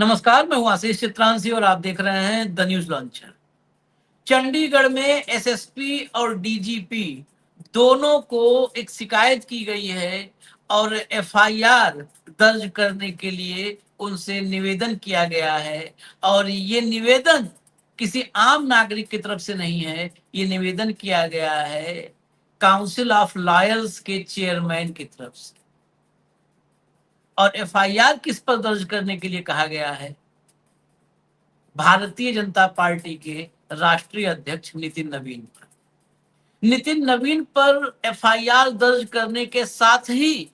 नमस्कार, मैं हूं आशीष चित्रांशी और आप देख रहे हैं द न्यूज लॉन्चर। चंडीगढ़ में एसएसपी और डीजीपी दोनों को एक शिकायत की गई है और एफआईआर दर्ज करने के लिए उनसे निवेदन किया गया है। और ये निवेदन किसी आम नागरिक की तरफ से नहीं है, ये निवेदन किया गया है काउंसिल ऑफ लॉयर्स के चेयरमैन की तरफ से। और एफआईआर किस पर दर्ज करने के लिए कहा गया है? भारतीय जनता पार्टी के राष्ट्रीय अध्यक्ष नितिन नवीन पर। नितिन नवीन पर एफआईआर दर्ज करने के साथ ही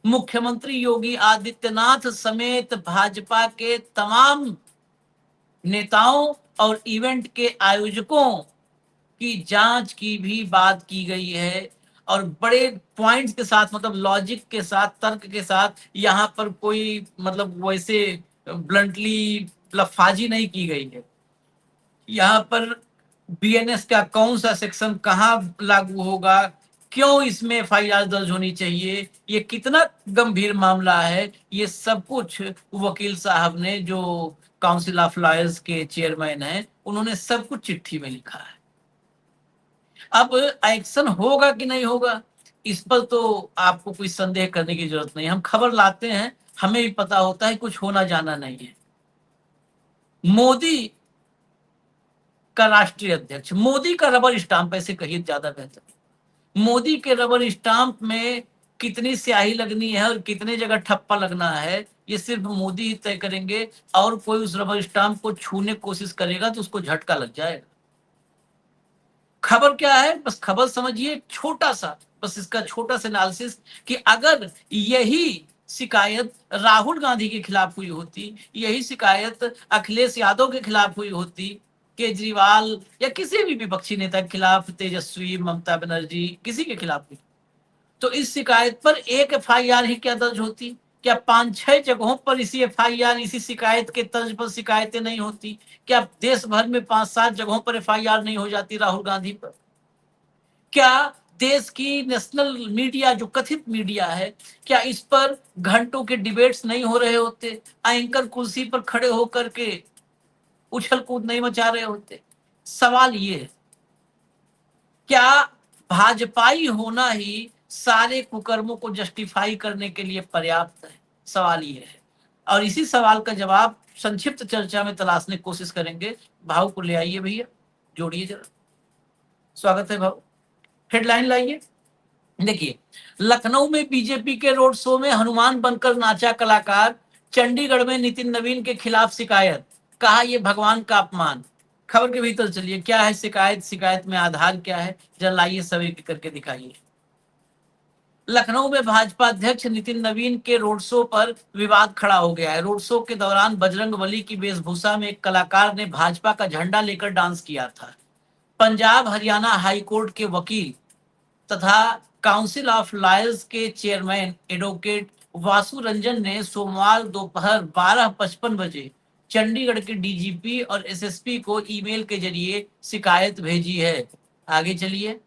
मुख्यमंत्री योगी आदित्यनाथ समेत भाजपा के तमाम नेताओं और इवेंट के आयोजकों की जांच की भी बात की गई है। और बड़े पॉइंट्स के साथ, मतलब लॉजिक के साथ, तर्क के साथ, यहाँ पर कोई मतलब वैसे ब्लंटली लफाजी नहीं की गई है। यहाँ पर बीएनएस का कौन सा सेक्शन कहाँ लागू होगा, क्यों इसमें एफआईआर दर्ज होनी चाहिए, ये कितना गंभीर मामला है, ये सब कुछ वकील साहब ने, जो काउंसिल ऑफ लॉयर्स के चेयरमैन हैं, उन्होंने सब कुछ चिट्ठी में लिखा है। अब एक्शन होगा कि नहीं होगा, इस पर तो आपको कोई संदेह करने की जरूरत नहीं। हम खबर लाते हैं, हमें भी पता होता है कुछ होना जाना नहीं है। मोदी का राष्ट्रीय अध्यक्ष, मोदी का रबर स्टाम्प ऐसे कहिए ज्यादा बेहतर। मोदी के रबर स्टाम्प में कितनी स्याही लगनी है और कितने जगह ठप्पा लगना है, ये सिर्फ मोदी ही तय करेंगे। और कोई उस रबर स्टाम्प को छूने की कोशिश करेगा तो उसको झटका लग जाएगा। खबर क्या है, बस खबर समझिए, छोटा सा, बस इसका छोटा सा एनालिसिस, कि अगर यही शिकायत राहुल गांधी के खिलाफ हुई होती, यही शिकायत अखिलेश यादव के खिलाफ हुई होती, केजरीवाल या किसी भी विपक्षी नेता के खिलाफ, तेजस्वी, ममता बनर्जी, किसी के खिलाफ हुई, तो इस शिकायत पर एक एफआईआर ही क्या दर्ज होती? क्या 5-6 जगहों पर इसी एफआईआर, इसी शिकायत के तर्ज पर शिकायतें नहीं होती? क्या देश भर में 5-7 जगहों पर एफआईआर नहीं हो जाती राहुल गांधी पर? क्या देश की नेशनल मीडिया, जो कथित मीडिया है, क्या इस पर घंटों के डिबेट्स नहीं हो रहे होते? एंकर कुर्सी पर खड़े होकर के उछल कूद नहीं मचा रहे होते? सवाल ये है, क्या भाजपाई होना ही सारे कुकर्मों को जस्टिफाई करने के लिए पर्याप्त है? सवाल ये है। और इसी सवाल का जवाब संक्षिप्त चर्चा में तलाशने की कोशिश करेंगे। भाव को ले आइए भैया, जोड़िए जरा। स्वागत है भाव। हेडलाइन लाइए। देखिए, लखनऊ में बीजेपी के रोड शो में हनुमान बनकर नाचा कलाकार, चंडीगढ़ में नितिन नवीन के खिलाफ शिकायत, कहा यह भगवान का अपमान। खबर के भीतर चलिए, क्या है शिकायत, शिकायत में आधार क्या है, जरा लाइए सब एक करके दिखाइए। लखनऊ में भाजपा अध्यक्ष नितिन नवीन के रोड शो पर विवाद खड़ा हो गया है। रोड शो के दौरान बजरंगबली की वेशभूषा में एक कलाकार ने भाजपा का झंडा लेकर डांस किया था। पंजाब हरियाणा हाईकोर्ट के वकील तथा काउंसिल ऑफ लॉयर्स के चेयरमैन एडवोकेट वासु रंजन ने सोमवार दोपहर 12:55 बजे चंडीगढ़ के डीजीपी और एसएसपी को ईमेल के जरिए शिकायत भेजी है। आगे चलिए।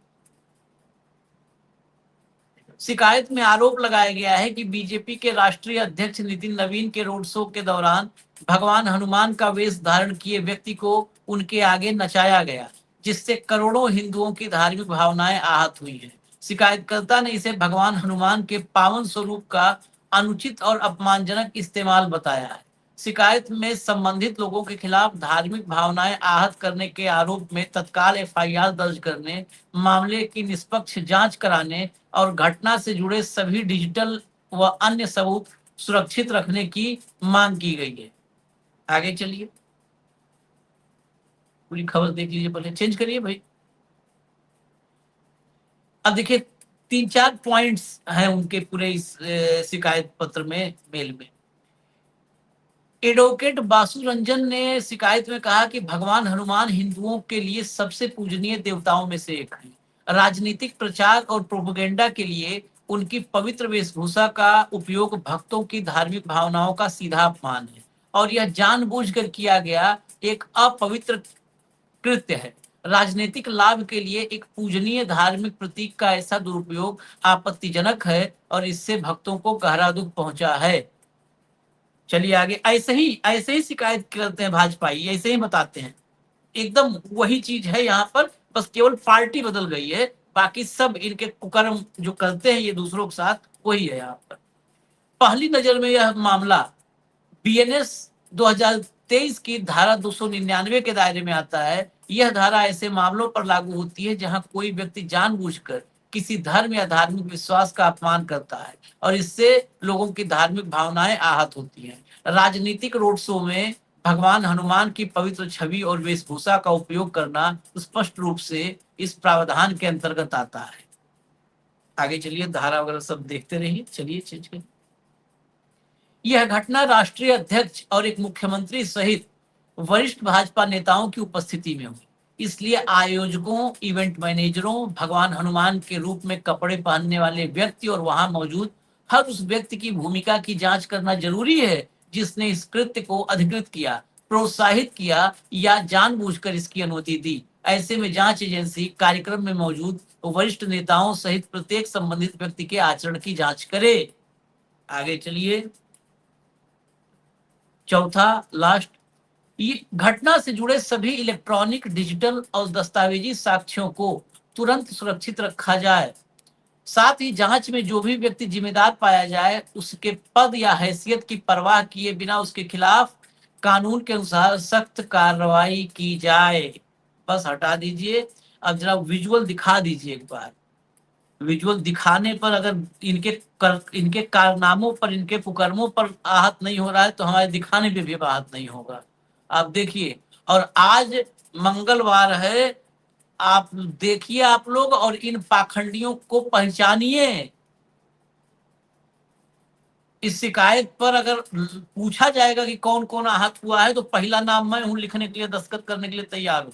शिकायत में आरोप लगाया गया है कि बीजेपी के राष्ट्रीय अध्यक्ष नितिन नवीन के रोड शो के दौरान भगवान हनुमान का वेश धारण किए व्यक्ति को उनके आगे नचाया गया, जिससे करोड़ों हिंदुओं की धार्मिक भावनाएं आहत हुई हैं। शिकायतकर्ता ने इसे भगवान हनुमान के पावन स्वरूप का अनुचित और अपमानजनक इस्तेमाल बताया है। शिकायत में संबंधित लोगों के खिलाफ धार्मिक भावनाएं आहत करने के आरोप में तत्काल एफआईआर दर्ज करने, मामले की निष्पक्ष जांच कराने और घटना से जुड़े सभी डिजिटल व अन्य सबूत सुरक्षित रखने की मांग की गई है। आगे चलिए, पूरी खबर देख लीजिए। पहले चेंज करिए भाई। अब देखिए, 3-4 पॉइंट्स हैं उनके पूरे इस शिकायत पत्र में, मेल में। एडवोकेट बासु रंजन ने शिकायत में कहा कि भगवान हनुमान हिंदुओं के लिए सबसे पूजनीय देवताओं में से एक है। राजनीतिक प्रचार और प्रोपेगेंडा के लिए उनकी पवित्र वेशभूषा का उपयोग भक्तों की धार्मिक भावनाओं का सीधा अपमान है और यह जानबूझकर किया गया एक अपवित्र कृत्य है। राजनीतिक लाभ के लिए एक पूजनीय धार्मिक प्रतीक का ऐसा दुरुपयोग आपत्तिजनक है और इससे भक्तों को गहरा दुख पहुंचा है। चलिए आगे। ऐसे ही शिकायत करते हैं भाजपाई, ऐसे ही बताते हैं, एकदम वही चीज है यहाँ पर, बस केवल पार्टी बदल गई है, बाकी सब इनके कुकर्म जो करते हैं ये दूसरों के साथ वही है यहाँ पर। पहली नजर में यह मामला बीएनएस 2023 की धारा 299 के दायरे में आता है। यह धारा ऐसे मामलों पर लागू होती है जहां कोई व्यक्ति जानबूझकर किसी धर्म या धार्मिक विश्वास का अपमान करता है और इससे लोगों की धार्मिक भावनाएं आहत होती हैं। राजनीतिक रोड शो में भगवान हनुमान की पवित्र छवि और वेशभूषा का उपयोग करना स्पष्ट रूप से इस प्रावधान के अंतर्गत आता है। आगे चलिए, धारा वगैरह सब देखते रहिए। चलिए चलिए। यह घटना राष्ट्रीय अध्यक्ष और एक मुख्यमंत्री सहित वरिष्ठ भाजपा नेताओं की उपस्थिति में हुई, इसलिए आयोजकों, इवेंट मैनेजरों, भगवान हनुमान के रूप में कपड़े पहनने वाले व्यक्ति और वहां मौजूद हर उस व्यक्ति की भूमिका की जांच करना जरूरी है जिसने इस कृत्य को अधिकृत किया, प्रोत्साहित किया या जानबूझकर इसकी अनुमति दी। ऐसे में जांच एजेंसी कार्यक्रम में मौजूद वरिष्ठ नेताओं सहित प्रत्येक संबंधित व्यक्ति के आचरण की जांच करे। आगे चलिए। चौथा लास्ट, ये घटना से जुड़े सभी इलेक्ट्रॉनिक, डिजिटल और दस्तावेजी साक्ष्यों को तुरंत सुरक्षित रखा जाए। साथ ही जांच में जो भी व्यक्ति जिम्मेदार पाया जाए उसके पद या हैसियत की परवाह किए बिना उसके खिलाफ कानून के अनुसार सख्त कार्रवाई की जाए। बस हटा दीजिए। अब जरा विजुअल दिखा दीजिए एक बार। विजुअल दिखाने पर अगर इनके कारनामों पर, इनके कुकर्मों पर आहत नहीं हो रहा है तो हमारे दिखाने पे भी आहत नहीं होगा। आप देखिए। और आज मंगलवार है, आप देखिए आप लोग, और इन पाखंडियों को पहचानिए। इस शिकायत पर अगर पूछा जाएगा कि कौन कौन आहत हुआ है तो पहला नाम मैं हूं, लिखने के लिए, दस्तखत करने के लिए तैयार हूं।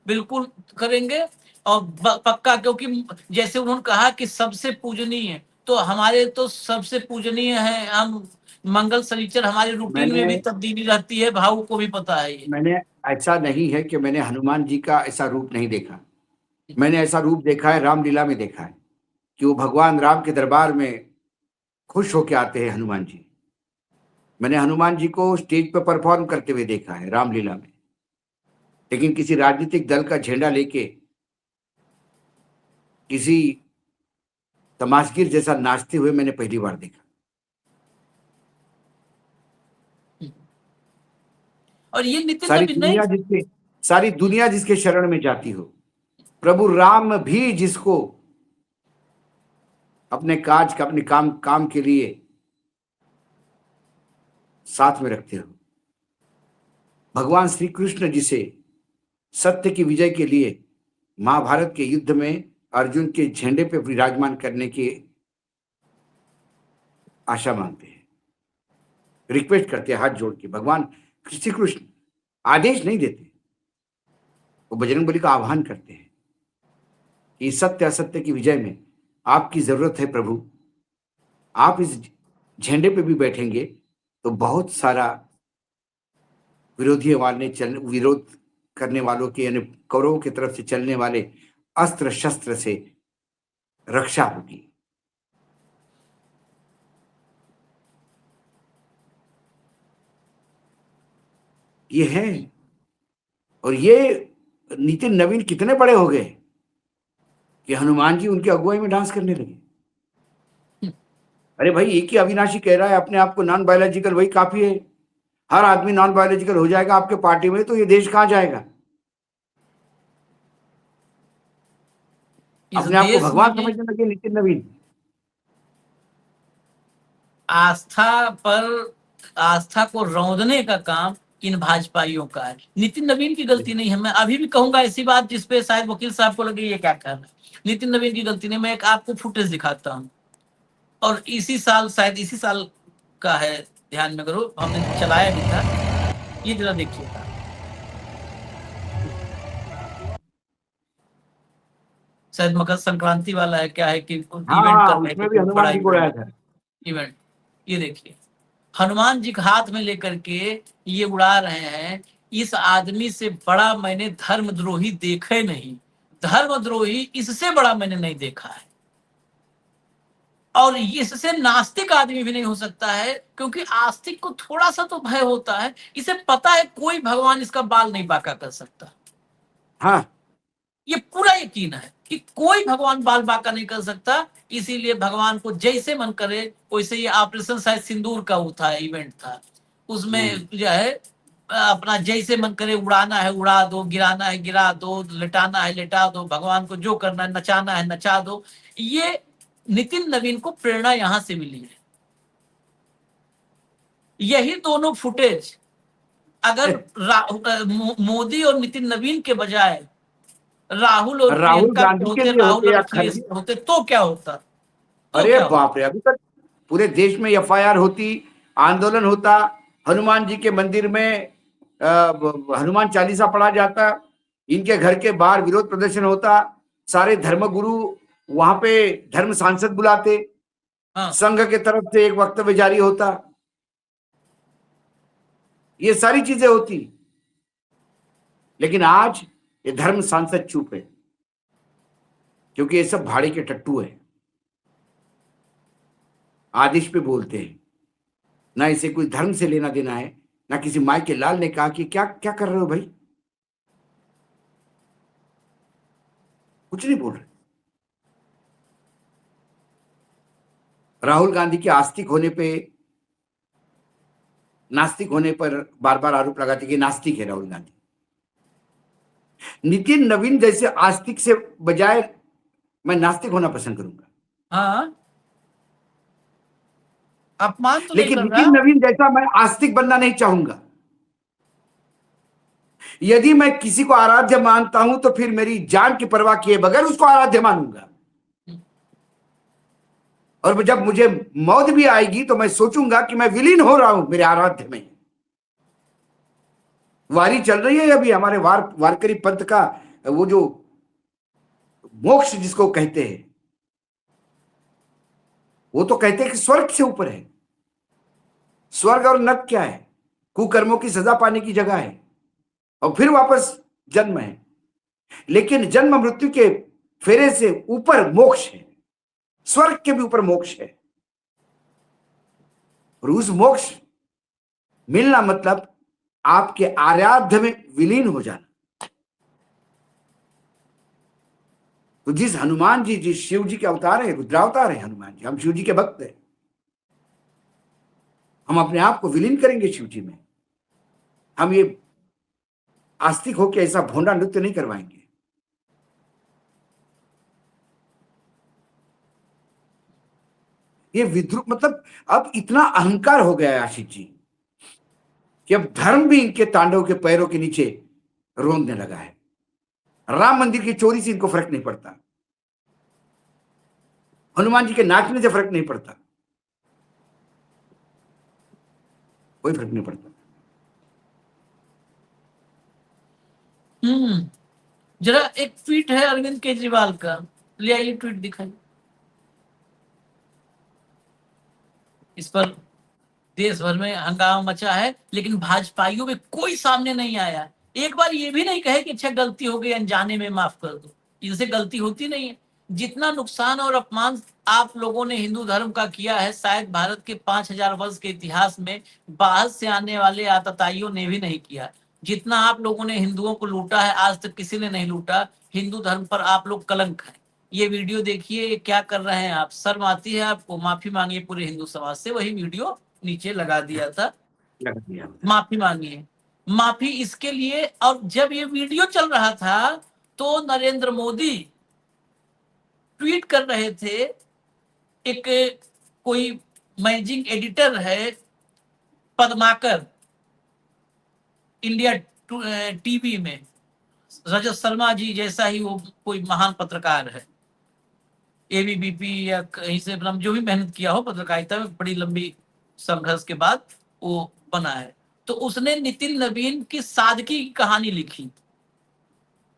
बिल्कुल करेंगे। और पक्का, क्योंकि जैसे उन्होंने कहा कि सबसे पूजनीय, तो हमारे तो सबसे पूजनीय है हम। मंगल शनिचर हमारे रूटीन में मैंने भी तब्दीली रहती है, भाव को भी पता है ये। मैंने ऐसा नहीं है कि मैंने हनुमान जी का ऐसा रूप नहीं देखा। मैंने ऐसा रूप देखा है, रामलीला में देखा है कि वो भगवान राम के दरबार में खुश होके आते हैं हनुमान जी। मैंने हनुमान जी को स्टेज पर परफॉर्म करते हुए देखा है रामलीला में, लेकिन किसी राजनीतिक दल का झंडा लेके किसी तमाशगीर जैसा नाचते हुए मैंने पहली बार देखा। और ये नितिन नवीन नहीं। सारी दुनिया जिसके शरण में जाती हो, प्रभु राम भी जिसको अपने अपने काम के लिए साथ में रखते हो, भगवान श्री कृष्ण जिसे सत्य की विजय के लिए महाभारत के युद्ध में अर्जुन के झंडे पर विराजमान करने की आशा मानते हैं, रिक्वेस्ट करते हैं हाथ जोड़ के। भगवान श्री कृष्ण आदेश नहीं देते, वो बजरंगबली का आह्वान करते हैं कि सत्य असत्य की विजय में आपकी जरूरत है प्रभु। आप इस झंडे पे भी बैठेंगे तो बहुत सारा विरोध करने वालों के, यानी कौरवों की तरफ से चलने वाले अस्त्र शस्त्र से रक्षा होगी। ये है। और ये नितिन नवीन कितने बड़े हो गए कि हनुमान जी उनकी अगुवाई में डांस करने लगे। अरे भाई, एक ही अविनाशी कह रहा है अपने आप को नॉन बायोलॉजिकल, वही काफी है। हर आदमी नॉन बायोलॉजिकल हो जाएगा आपके पार्टी में तो ये देश कहां जाएगा? अपने आप को भगवान समझने लगे नितिन नवीन। आस्था को रौंदने का काम इन भाजपाइयों का है। नितिन नवीन की गलती नहीं है। मैं अभी भी कहूंगा ऐसी बात जिसपे शायद वकील साहब को लगे ये क्या कर रहा है। नितिन नवीन की गलती नहीं। मैं एक आपको फुटेज दिखाता हूँ, और इसी साल, शायद इसी साल का है, ध्यान में करो, हमने चलाया भी था। ये जरा देखिएगा। शायद मकर संक्रांति वाला है, क्या है कि इवेंट कर रहे थे, उसमें भी बड़ा हनुमान जी को उड़ाया था। इवेंट। ये देखिए, हनुमान जी के हाथ में लेकर के ये उड़ा रहे हैं। इस आदमी से बड़ा मैंने धर्मद्रोही देखे नहीं। धर्मद्रोही इससे बड़ा मैंने नहीं देखा है। और इससे नास्तिक आदमी भी नहीं हो सकता है, क्योंकि आस्तिक को थोड़ा सा तो भय होता है, इसे पता है कोई भगवान इसका बाल नहीं बांका कर सकता। हाँ, ये पूरा यकीन है कि कोई भगवान बाल बांका नहीं कर सकता, इसीलिए भगवान को जैसे मन करे वैसे, ये ऑपरेशन शायद सिंदूर का वो था, इवेंट था, उसमें जो है अपना जैसे मन करे उड़ाना है उड़ा दो, गिराना है गिरा दो, लेटाना है लेटा दो, भगवान को जो करना है नचाना है नचा दो। ये नितिन नवीन को प्रेरणा यहां से मिली है। यही दोनों फुटेज अगर मोदी और नितिन नवीन के बजाय राहुल और राहुल प्रियंका के गांधी के होते, लिए राहुल होते और या अखिलेश खड़गे, के होते तो क्या होता, तो अरे क्या होता? बाप रे, अभी तक पूरे देश में एफआईआर होती, आंदोलन होता, हनुमान जी के मंदिर में हनुमान चालीसा पढ़ा जाता, इनके घर के बाहर विरोध प्रदर्शन होता, सारे धर्मगुरु वहां पे धर्म सांसद बुलाते, हाँ, संघ के तरफ से एक वक्तव्य जारी होता, ये सारी चीजें होती। लेकिन आज ये धर्म सांसद चुप है, क्योंकि ये सब भाड़े के टट्टू है, आदेश पे बोलते हैं, ना इसे कोई धर्म से लेना देना है, ना किसी माई के लाल ने कहा कि क्या क्या कर रहे हो भाई, कुछ नहीं बोल रहे। राहुल गांधी के आस्तिक होने पे, नास्तिक होने पर बार बार आरोप लगाते कि नास्तिक है राहुल गांधी। नितिन नवीन जैसे आस्तिक से बजाय मैं नास्तिक होना पसंद करूंगा, हाँ, अपमान तो नहीं लेकिन कर नितिन रहा। नवीन जैसा मैं आस्तिक बनना नहीं चाहूंगा। यदि मैं किसी को आराध्य मानता हूं तो फिर मेरी जान की परवाह किए बगैर उसको आराध्य मानूंगा, और जब मुझे मौत भी आएगी तो मैं सोचूंगा कि मैं विलीन हो रहा हूं मेरे आराध्य में। वारी चल रही है अभी हमारे वारकरी पंथ का, वो जो मोक्ष जिसको कहते हैं, वो तो कहते हैं कि स्वर्ग से ऊपर है। स्वर्ग और नरक क्या है? कुकर्मों की सजा पाने की जगह है, और फिर वापस जन्म है। लेकिन जन्म मृत्यु के फेरे से ऊपर मोक्ष है, स्वर्ग के भी ऊपर मोक्ष है। और उस मोक्ष मिलना मतलब आपके आराध्य में विलीन हो जाना। तो जिस हनुमान जी, जिस शिव जी के अवतार है, रुद्रावतार है हनुमान जी, हम शिव जी के भक्त हैं, हम अपने आप को विलीन करेंगे शिव जी में। हम ये आस्तिक होकर ऐसा भोंडा नृत्य नहीं करवाएंगे। ये विद्रोह मतलब अब इतना अहंकार हो गया है आशीष जी, कि अब धर्म भी इनके तांडव के पैरों के नीचे रोंदने लगा है। राम मंदिर की चोरी से इनको फर्क नहीं पड़ता, हनुमान जी के नाचने से फर्क नहीं पड़ता, कोई फर्क नहीं पड़ता। जरा एक ट्वीट है अरविंद केजरीवाल का, ले आइए ट्वीट दिखाइए। इस पर देश भर में हंगामा मचा है, लेकिन भाजपाइयों में कोई सामने नहीं आया। एक बार ये भी नहीं कहे कि अच्छा गलती हो गई, अनजाने में माफ कर दो, इनसे गलती होती नहीं है। जितना नुकसान और अपमान आप लोगों ने हिंदू धर्म का किया है, शायद भारत के 5000 वर्ष के इतिहास में बाहर से आने वाले आतताइयों ने भी नहीं किया। जितना आप लोगों ने हिंदुओं को लूटा है, आज तक किसी ने नहीं लूटा। हिंदू धर्म पर आप लोग कलंक है। ये वीडियो देखिए, ये क्या कर रहे हैं आप, शर्म आती है आपको? माफी मांगिए पूरे हिंदू समाज से। वही वीडियो नीचे लगा दिया था, लगा दिया। माफी मांगिए। माफी इसके लिए, और जब ये वीडियो चल रहा था तो नरेंद्र मोदी ट्वीट कर रहे थे, एक कोई मैनेजिंग एडिटर है पद्माकर, इंडिया टीवी में, रजत शर्मा जी जैसा ही वो कोई महान पत्रकार है, एबीवीपी या कहीं से जो भी मेहनत किया हो पत्रकारिता में, बड़ी लंबी संघर्ष के बाद वो बना है। तो उसने नितिन नवीन की सादगी की कहानी लिखी,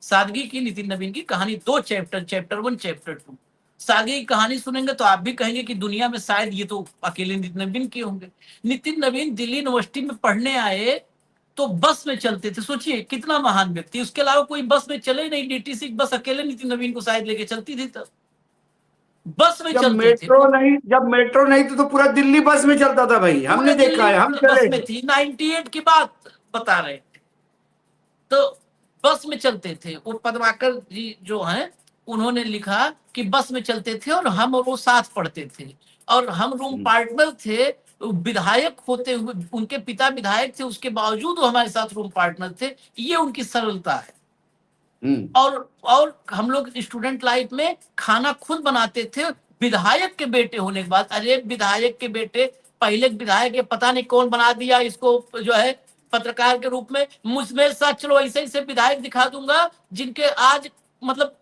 सादगी की नितिन नवीन की कहानी, 2 चैप्टर, चैप्टर 1 चैप्टर 2। सादगी की कहानी सुनेंगे तो आप भी कहेंगे कि दुनिया में शायद ये तो अकेले नितिन नवीन के होंगे। नितिन नवीन दिल्ली यूनिवर्सिटी में पढ़ने आए तो बस में चलते थे, सोचिए कितना महान व्यक्ति, उसके अलावा कोई बस में चले नहीं, डीटीसी बस अकेले नितिन नवीन को शायद लेके चलती थी। तब बस में जब चलते थे मेट्रो नहीं, जब मेट्रो नहीं थी तो पूरा दिल्ली बस में चलता था भाई, हमने पूरे देखा दिल्ली है, हम बस चले में हैं। थी। 98 की बात बता रहे थे। तो बस में चलते थे। वो पद्माकर जी जो हैं उन्होंने लिखा कि बस में चलते थे और हम और वो साथ पढ़ते थे और हम रूम पार्टनर थे। विधायक होते हुए उनके पिता विधायक थे, उसके बावजूद वो हमारे साथ रूम पार्टनर थे। ये उनकी सरलता है। हम्म। और हम लोग स्टूडेंट लाइफ में खाना खुद बनाते थे। विधायक के बेटे होने के बाद, अरे विधायक के बेटे, पहले विधायक के पता नहीं कौन बना दिया इसको जो है पत्रकार के रूप में। मुझमें साथ चलो ऐसे ऐसे विधायक दिखा दूंगा जिनके आज मतलब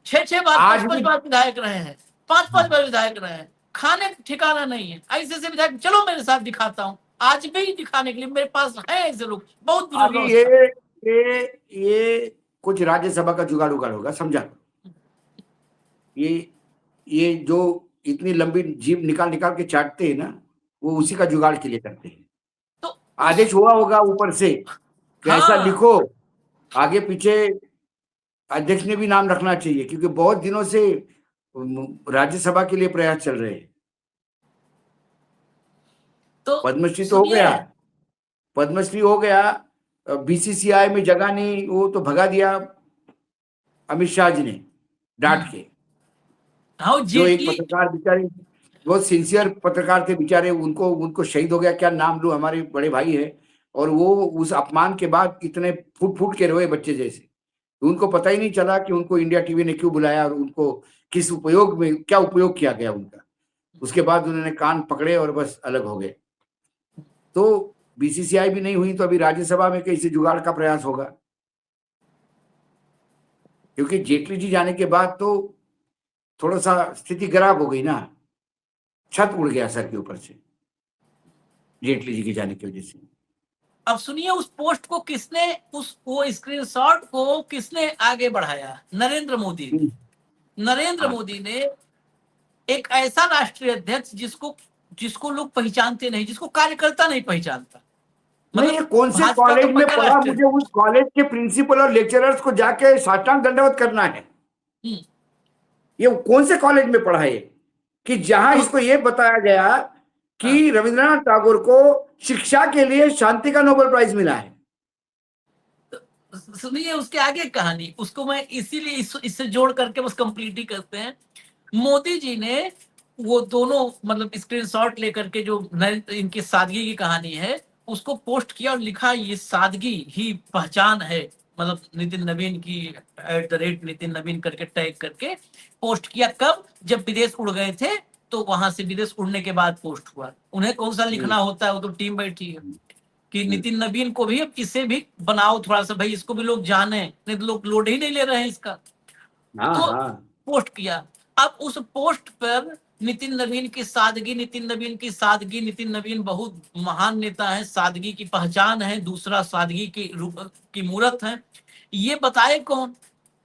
6 6 बार आज 5 5 भी। बार विधायक रहे हैं, 5 5 हाँ। बार विधायक रहे हैं। खाने का ठिकाना नहीं है। ऐसे ऐसे विधायक, चलो मेरे साथ दिखाता हूँ। आज भी दिखाने के लिए मेरे पास है ऐसे लोग, बहुत बुरी अभी ये व्यवस्था। ये ये कुछ राज्यसभा का जुगाड़ उगाड़ होगा, समझा। ये ये जो इतनी लंबी जीभ निकाल निकाल के चाटते हैं ना, वो उसी का जुगाड़ के लिए करते हैं। तो उस आदेश हुआ होगा ऊपर से कि ऐसा हाँ, लिखो, आगे पीछे अध्यक्ष ने भी नाम रखना चाहिए, क्योंकि बहुत दिनों से राज्यसभा के लिए प्रयास चल रहे हैं। तो पद्मश्री तो हो सुनिए। गया, पद्मश्री हो गया, बीसीसीआई में जगह नहीं, वो तो भगा दिया अमित शाह जी ने डांट के। हाँ, जो एक जेटली। पत्रकार बेचारे, बहुत सिंसियर पत्रकार थे बेचारे, उनको उनको शहीद हो गया, क्या नाम लूं, हमारे बड़े भाई है। और वो उस अपमान के बाद इतने फूट फूट के रोए बच्चे जैसे। उनको पता ही नहीं चला कि उनको इंडिया टीवी ने क्यों बुलाया और उनको किस उपयोग में, क्या उपयोग किया गया उनका। उसके बाद उन्होंने कान पकड़े और बस अलग हो गए। तो बीसीसीआई भी नहीं हुई तो अभी राज्यसभा में कैसे जुगाड़ का प्रयास होगा, क्योंकि जेटली जी जाने के बाद तो थोड़ा सा स्थिति खराब हो गई ना, छत उड़ गया सर के ऊपर से जेटली जी के जाने की वजह से। अब सुनिए, उस पोस्ट को किसने, उस वो स्क्रीनशॉट को किसने आगे बढ़ाया? नरेंद्र मोदी हम्म। ने। नरेंद्र हाँ। मोदी ने एक ऐसा राष्ट्रीय अध्यक्ष जिसको जिसको लोग पहचानते नहीं, जिसको कार्यकर्ता नहीं पहचानता, नहीं, ये मतलब कौन से भाजपा का कॉलेज में पक्का पढ़ा, राष्ट्रीय मुझे उस कॉलेज के प्रिंसिपल और लेक्चरर्स को जाके साष्टांग दंडवत करना है। अध्यक्ष। ये कौन से कॉलेज में पढ़ा है कि जहां तो इसको ये बताया गया हाँ, कि रविंद्रनाथ टैगोर को शिक्षा के लिए शांति का नोबेल प्राइज मिला है। सुनिए उसके आगे कहानी, उसको मैं इसीलिए इससे जोड़ करके बस कंप्लीट ही करते हैं। मोदी जी ने वो दोनों मतलब स्क्रीनशॉट लेकर के जो इनकी सादगी की कहानी है उसको पोस्ट किया और लिखा ये सादगी ही पहचान है, मतलब नितिन नवीन की @नितिन नवीन करके टैग करके पोस्ट किया। कब? जब विदेश उड़ गए थे, तो वहां से विदेश उड़ने के बाद पोस्ट हुआ। उन्हें कौन सा लिखना हम्म। होता है, वो तो टीम बैठी है कि हम्म। नितिन नवीन को भी अब इसे भी बनाओ थोड़ा सा भाई, इसको भी लोग जाने, नहीं तो लोग लोड ही नहीं ले रहे हैं इसका। हाँ तो हाँ। पोस्ट किया। अब उस पोस्ट पर नितिन नवीन की सादगी, नितिन नवीन की सादगी, नितिन नवीन बहुत महान नेता है, सादगी की पहचान है, दूसरा सादगी की रूप की मूर्त है, ये बताए कौन?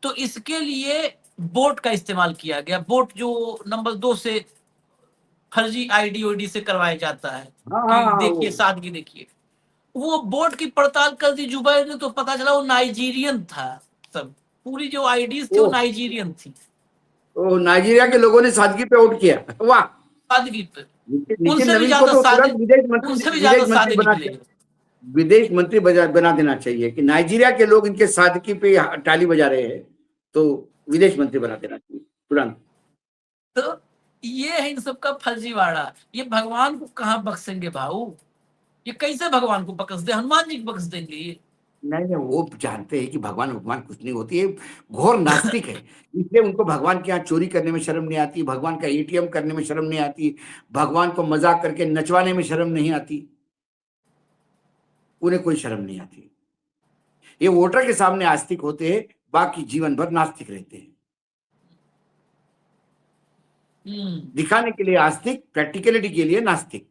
तो इसके लिए बोट का इस्तेमाल किया गया। बोट जो नंबर 2 से फर्जी आईडी ओडी से करवाया जाता है हाँ हाँ कि हाँ, देखिए सादगी देखिए। वो बोर्ड की पड़ताल कर दी जुबैर ने, तो पता चला वो नाइजीरियन था। सब पूरी जो आईडीज थी वो वो नाइजीरियन थी। नाइजीरिया के लोगों ने सादगी पे वोट किया, वाह। सादगी पे नितिन उनसे भी नवीन को ज्यादा तो सादगी, तुरंत उनसे भी ज्यादा विदेश मंत्री सादगी बना, मिलेगी। बना देना चाहिए कि नाइजीरिया के लोग इनके सादगी पे ताली बजा रहे हैं, तो विदेश मंत्री बना देना चाहिए तुरंत। तो ये है इन सब का फर्जीवाड़ा। ये भगवान को कहाँ बख्शेंगे भाऊ? ये कैसे भगवान को बख्श दे? हनुमान जी को बख्श देंगे ये? नहीं नहीं, वो जानते हैं कि भगवान भगवान कुछ नहीं होती है, घोर नास्तिक है। इसलिए उनको भगवान के यहाँ चोरी करने में शर्म नहीं आती, भगवान का एटीएम करने में शर्म नहीं आती, भगवान को मजाक करके नचवाने में शर्म नहीं आती, उन्हें कोई शर्म नहीं आती। ये वोटर के सामने आस्तिक होते हैं, बाकी जीवन भर नास्तिक रहते हैं। हम्म। दिखाने के लिए आस्तिक, प्रैक्टिकलिटी के लिए नास्तिक।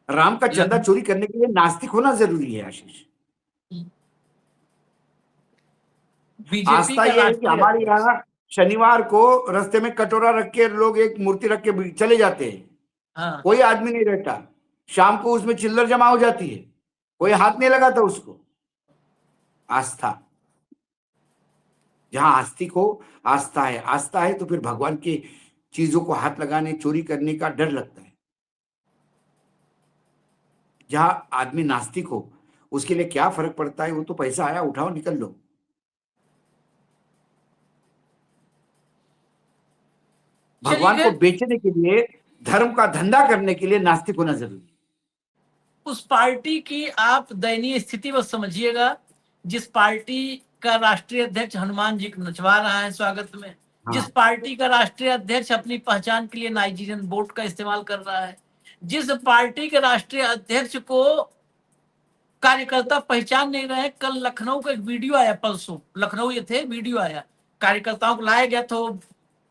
राम का चंदा लग चोरी करने के लिए नास्तिक होना जरूरी है आशीष। बीजेपी आस्था का ये है कि राष्ट्रीय हमारे अध्यक्ष। यहाँ शनिवार को रास्ते में कटोरा रख के लोग एक मूर्ति रख के चले जाते हैं, हाँ, कोई आदमी नहीं रहता। शाम को उसमें चिल्लर जमा हो जाती है, कोई हाथ नहीं लगाता उसको। आस्था। जहां आस्तिक हो, आस्था है तो फिर भगवान की चीजों को हाथ लगाने, चोरी करने का डर लगता है। जहां आदमी नास्तिक हो, उसके लिए क्या फर्क पड़ता है, वो तो पैसा आया उठाओ निकल लो। भगवान चलिए, को बेचने के लिए, धर्म का धंधा करने के लिए नास्तिक होना जरूरी है। उस पार्टी की आप दयनीय स्थिति बस समझिएगा, जिस पार्टी का राष्ट्रीय अध्यक्ष हनुमान जी को नचवा रहा है स्वागत में, जिस हाँ, पार्टी का राष्ट्रीय अध्यक्ष अपनी पहचान के लिए नाइजीरियन बोट का इस्तेमाल कर रहा है, जिस पार्टी के राष्ट्रीय अध्यक्ष को कार्यकर्ता पहचान नहीं रहे। कल लखनऊ का एक वीडियो आया, परसों लखनऊ ये थे, वीडियो आया, कार्यकर्ताओं को लाया गया तो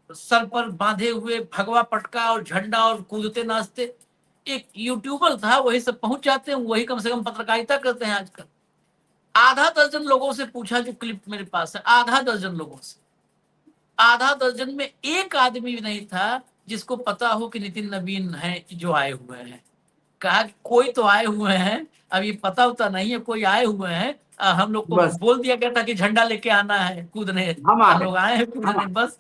सर पर बांधे हुए भगवा पटका और झंडा और कूदते नाचते। एक यूट्यूबर था, वही सब पहुंच जाते हैं, वही कम से कम पत्रकारिता करते हैं आजकल। आधा दर्जन लोगों से पूछा, जो क्लिप मेरे पास है, आधा दर्जन लोगों से, आधा दर्जन में एक आदमी भी नहीं था जिसको पता हो कि नितिन नवीन है जो आए हुए हैं। कहा कि कोई तो आए हुए हैं, अब ये पता होता नहीं है, कोई आए हुए हैं। हम लोग को बस बोल दिया गया था कि झंडा लेके आना है कूदने, हम आ हम गए, लोग आए हैं हम आ कूदने बस।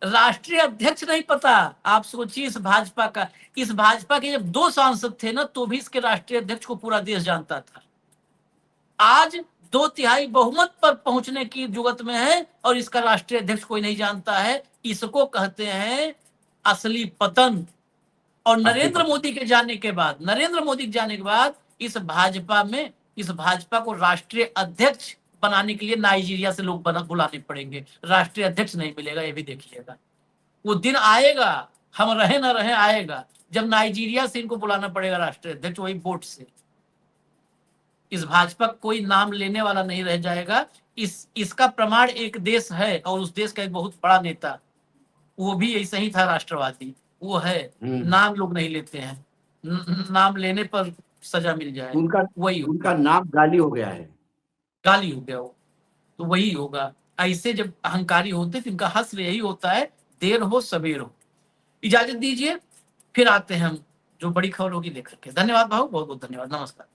राष्ट्रीय अध्यक्ष नहीं पता। आप सोचिए इस भाजपा का, इस भाजपा के जब 2 सांसद थे ना, तो भी इसके राष्ट्रीय अध्यक्ष को पूरा देश जानता था। आज 2/3 बहुमत पर पहुंचने की जुगत में है और इसका राष्ट्रीय अध्यक्ष कोई नहीं जानता है। इसको कहते हैं असली पतन। और असली नरेंद्र पता। मोदी के जाने के बाद, नरेंद्र मोदी के जाने के बाद इस भाजपा में, इस भाजपा को राष्ट्रीय अध्यक्ष बनाने के लिए नाइजीरिया से लोग बुलाने पड़ेंगे। राष्ट्रीय अध्यक्ष नहीं मिलेगा, ये भी देखिएगा। वो दिन आएगा, हम रहे ना रहे आएगा, जब नाइजीरिया से इनको बुलाना पड़ेगा राष्ट्रीय अध्यक्ष, वही बोट से। इस भाजपा कोई नाम लेने वाला नहीं रह जाएगा। इसका प्रमाण एक देश है, और उस देश का एक बहुत बड़ा नेता, वो भी ऐसा ही था, राष्ट्रवादी वो है। नाम लोग नहीं लेते हैं, नाम लेने पर सजा मिल जाए, उनका वही होगा, उनका नाम गाली हो गया है। गाली हो गया वो, तो वही होगा। ऐसे जब अहंकारी होते तो इनका हश्र यही होता है, देर हो सबेर हो। इजाजत दीजिए, फिर आते हैं हम जो बड़ी खबर होगी लेकर के। धन्यवाद भाऊ, बहुत बहुत धन्यवाद, नमस्कार।